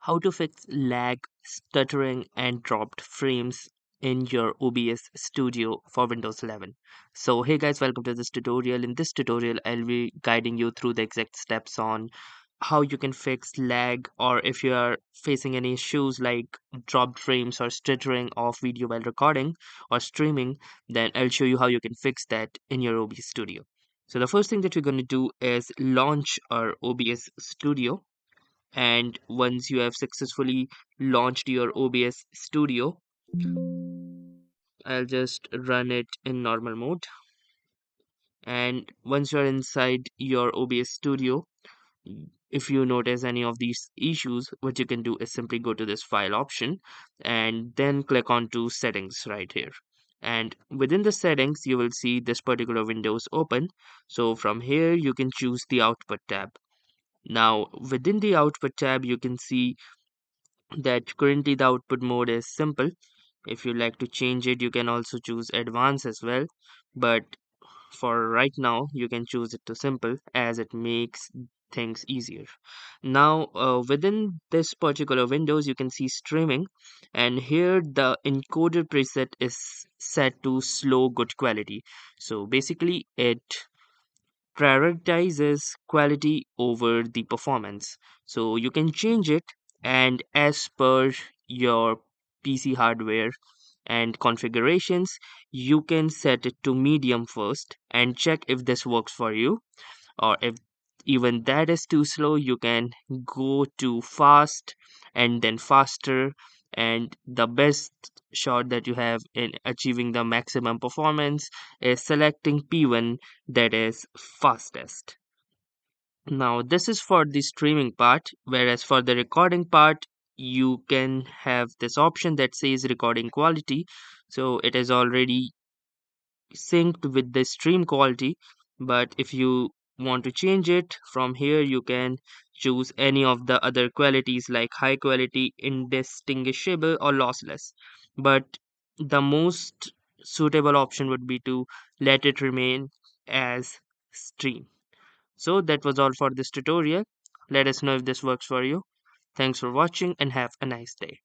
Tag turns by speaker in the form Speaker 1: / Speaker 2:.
Speaker 1: how to fix lag, stuttering, and dropped frames in your OBS Studio for Windows 11. So, hey guys, welcome to this tutorial. In this tutorial, I'll be guiding you through the exact steps on how you can fix lag, or if you are facing any issues like dropped frames or stuttering of video while recording or streaming, then I'll show you how you can fix that in your OBS Studio. So the first thing that we're going to do is launch our OBS Studio, and once you have successfully launched your OBS Studio, I'll just run it in normal mode. And once you're inside your OBS Studio, if you notice any of these issues, what you can do is simply go to this file option and then click on to settings right here. And within the settings, you will see this particular windows open. So from here, you can choose the output tab. Now, within the output tab, you can see that currently the output mode is simple. If you like to change it, you can also choose advanced as well, but for right now you can choose it to simple as it makes things easier. Now within this particular windows, you can see streaming, and here the encoder preset is set to slow good quality. So basically it prioritizes quality over the performance. So you can change it, and as per your PC hardware and configurations, you can set it to medium first and check if this works for you, or if even that is too slow, you can go to fast and then faster. And the best shot that you have in achieving the maximum performance is selecting P1, that is fastest. Now this is for the streaming part, whereas for the recording part, you can have this option that says recording quality. So it is already synced with the stream quality, but if you want to change it from here, you can choose any of the other qualities like high quality, indistinguishable, or lossless. But the most suitable option would be to let it remain as stream. So that was all for this tutorial. Let us know if this works for you. Thanks for watching and have a nice day.